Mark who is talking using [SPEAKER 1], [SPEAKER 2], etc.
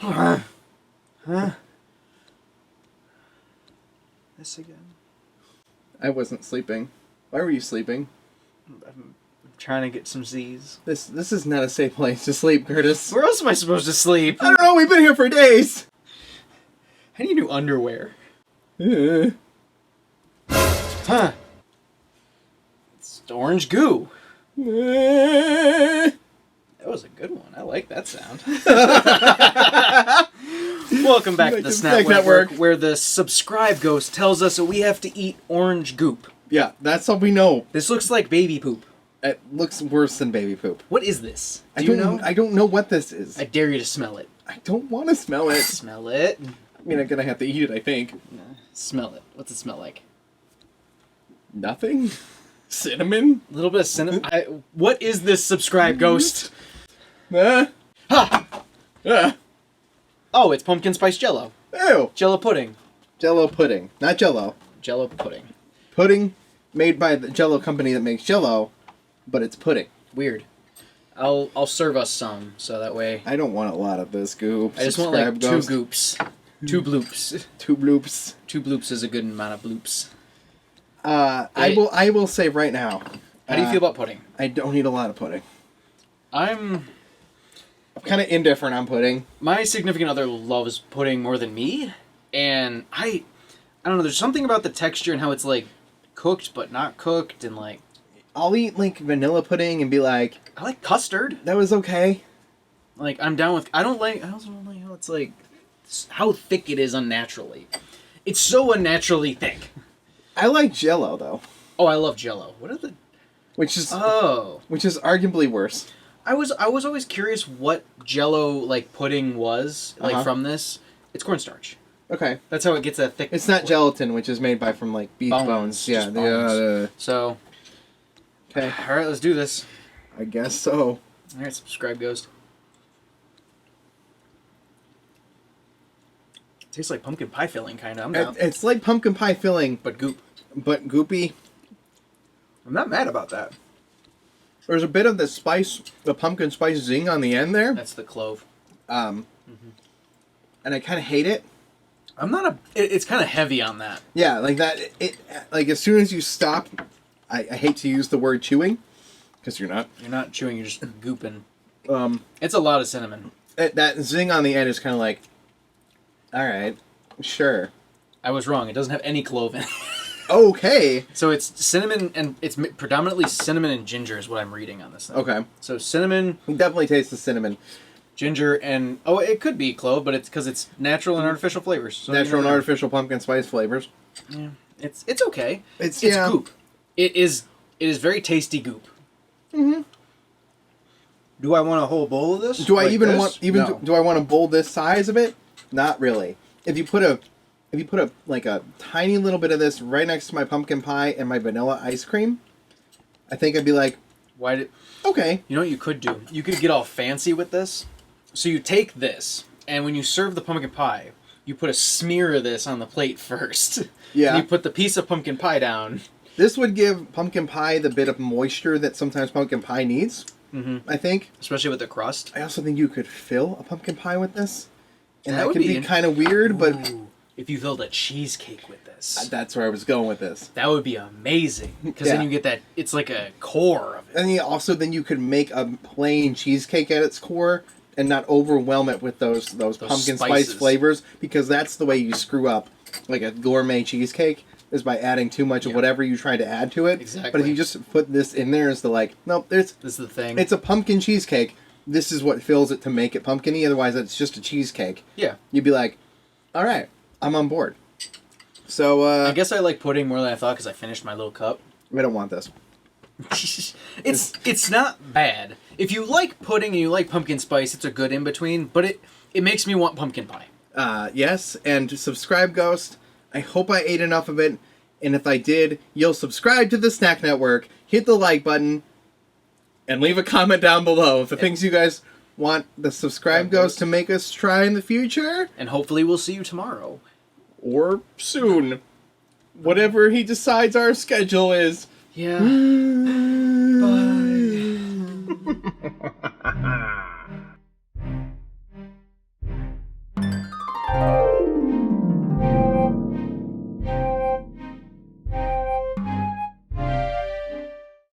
[SPEAKER 1] Huh? This again?
[SPEAKER 2] I wasn't sleeping. Why were you sleeping?
[SPEAKER 1] I'm trying to get some Z's.
[SPEAKER 2] This is not a safe place to sleep, Curtis.
[SPEAKER 1] Where else am I supposed to sleep?
[SPEAKER 2] I don't know, we've been here for days!
[SPEAKER 1] I need new underwear.
[SPEAKER 2] Uh.
[SPEAKER 1] Huh. It's orange goo.
[SPEAKER 2] Uh.
[SPEAKER 1] That was a good one. I like that sound. Welcome back to the Snack Network, where the subscribe ghost tells us that we have to eat orange goop.
[SPEAKER 2] Yeah, that's all we know.
[SPEAKER 1] This looks like baby poop.
[SPEAKER 2] It looks worse than baby poop.
[SPEAKER 1] What is this?
[SPEAKER 2] Do you know? I don't know what this is.
[SPEAKER 1] I dare you to smell it.
[SPEAKER 2] I don't want to smell it.
[SPEAKER 1] Smell it.
[SPEAKER 2] I mean, I'm gonna have to eat it, I think.
[SPEAKER 1] Smell it. What's it smell like?
[SPEAKER 2] Nothing? Cinnamon?
[SPEAKER 1] A little bit of cinnamon. What is this subscribe ghost?
[SPEAKER 2] Ha!
[SPEAKER 1] Oh, it's pumpkin spice Jell-O.
[SPEAKER 2] Ew!
[SPEAKER 1] Jell-O pudding.
[SPEAKER 2] Jell-O pudding. Not Jell-O.
[SPEAKER 1] Jell-O pudding.
[SPEAKER 2] Pudding made by the Jell-O company that makes Jell-O, but it's pudding.
[SPEAKER 1] Weird. I'll serve us some, so that way...
[SPEAKER 2] I don't want a lot of this goop.
[SPEAKER 1] I just want like 2 goops. 2 bloops.
[SPEAKER 2] 2 bloops.
[SPEAKER 1] 2 bloops is a good amount of bloops.
[SPEAKER 2] I will say right now.
[SPEAKER 1] How do you feel about pudding?
[SPEAKER 2] I don't eat a lot of pudding.
[SPEAKER 1] I'm
[SPEAKER 2] kind of indifferent on pudding.
[SPEAKER 1] My significant other loves pudding more than me, and I don't know, there's something about the texture and how it's like cooked but not cooked, and like
[SPEAKER 2] I'll eat like vanilla pudding and be like,
[SPEAKER 1] I like custard.
[SPEAKER 2] That was okay.
[SPEAKER 1] Like I also don't like how it's like how thick it is unnaturally. It's so unnaturally thick.
[SPEAKER 2] I like Jell-O though.
[SPEAKER 1] Oh, I love Jell-O. Which is
[SPEAKER 2] arguably worse.
[SPEAKER 1] I was always curious what Jell-O like pudding was like from this. It's cornstarch.
[SPEAKER 2] Okay.
[SPEAKER 1] That's how it gets that thick.
[SPEAKER 2] It's not gelatin, which is made from like beef bones. Yeah.
[SPEAKER 1] Bones. So.
[SPEAKER 2] Okay.
[SPEAKER 1] All right, let's do this.
[SPEAKER 2] I guess so.
[SPEAKER 1] All right, subscribe ghost. It tastes like pumpkin pie filling, kind of. I'm down.
[SPEAKER 2] It's like pumpkin pie filling,
[SPEAKER 1] but goop.
[SPEAKER 2] But goopy.
[SPEAKER 1] I'm not mad about that.
[SPEAKER 2] There's a bit of the spice, the pumpkin spice zing on the end there.
[SPEAKER 1] That's the clove.
[SPEAKER 2] And I kind of hate it.
[SPEAKER 1] It's kind of heavy on that.
[SPEAKER 2] Yeah, like that. Like as soon as you stop, I hate to use the word chewing, because you're not.
[SPEAKER 1] You're not chewing. You're just gooping. It's a lot of cinnamon.
[SPEAKER 2] That zing on the end is kind of like, all right, sure.
[SPEAKER 1] I was wrong. It doesn't have any clove in it.
[SPEAKER 2] Okay.
[SPEAKER 1] So it's cinnamon, and it's predominantly cinnamon and ginger is what I'm reading on this thing.
[SPEAKER 2] Okay.
[SPEAKER 1] So cinnamon.
[SPEAKER 2] You definitely taste the cinnamon.
[SPEAKER 1] Ginger and... Oh, it could be clove, but it's because it's natural and artificial flavors. So
[SPEAKER 2] natural and artificial pumpkin spice flavors.
[SPEAKER 1] Yeah. It's okay. It's
[SPEAKER 2] yeah.
[SPEAKER 1] Goop. It is very tasty goop.
[SPEAKER 2] Mm-hmm.
[SPEAKER 3] Do I want a whole bowl of this?
[SPEAKER 2] Do I want a bowl this size of it? Not really. If you put a like a tiny little bit of this right next to my pumpkin pie and my vanilla ice cream, I think I'd be like, okay.
[SPEAKER 1] You know what you could do? You could get all fancy with this. So you take this, and when you serve the pumpkin pie, you put a smear of this on the plate first.
[SPEAKER 2] Yeah.
[SPEAKER 1] And you put the piece of pumpkin pie down.
[SPEAKER 2] This would give pumpkin pie the bit of moisture that sometimes pumpkin pie needs.
[SPEAKER 1] Mm-hmm.
[SPEAKER 2] I think.
[SPEAKER 1] Especially with the crust.
[SPEAKER 2] I also think you could fill a pumpkin pie with this. And that
[SPEAKER 1] would
[SPEAKER 2] could be kind of weird, but...
[SPEAKER 1] If you filled a cheesecake with this.
[SPEAKER 2] That's where I was going with this.
[SPEAKER 1] That would be amazing. Because then you get that... It's like a core of it.
[SPEAKER 2] And then you could make a plain cheesecake at its core and not overwhelm it with those pumpkin spice flavors, because that's the way you screw up like a gourmet cheesecake, is by adding too much of whatever you try to add to it.
[SPEAKER 1] Exactly.
[SPEAKER 2] But if you just put this in there, it's nope, this
[SPEAKER 1] is the thing.
[SPEAKER 2] It's a pumpkin cheesecake. This is what fills it to make it pumpkin-y, otherwise it's just a cheesecake.
[SPEAKER 1] Yeah.
[SPEAKER 2] You'd be like, all right, I'm on board. So,
[SPEAKER 1] I guess I like pudding more than I thought because I finished my little cup.
[SPEAKER 2] I don't want this.
[SPEAKER 1] It's not bad. If you like pudding and you like pumpkin spice, it's a good in-between, but it makes me want pumpkin pie.
[SPEAKER 2] Yes, and subscribe, Ghost. I hope I ate enough of it, and if I did, you'll subscribe to the Snack Network, hit the like button, and leave a comment down below of the things you guys want the subscribe Ghost to make us try in the future.
[SPEAKER 1] And hopefully we'll see you tomorrow.
[SPEAKER 2] Or soon. Whatever he decides our schedule is.
[SPEAKER 1] Yeah.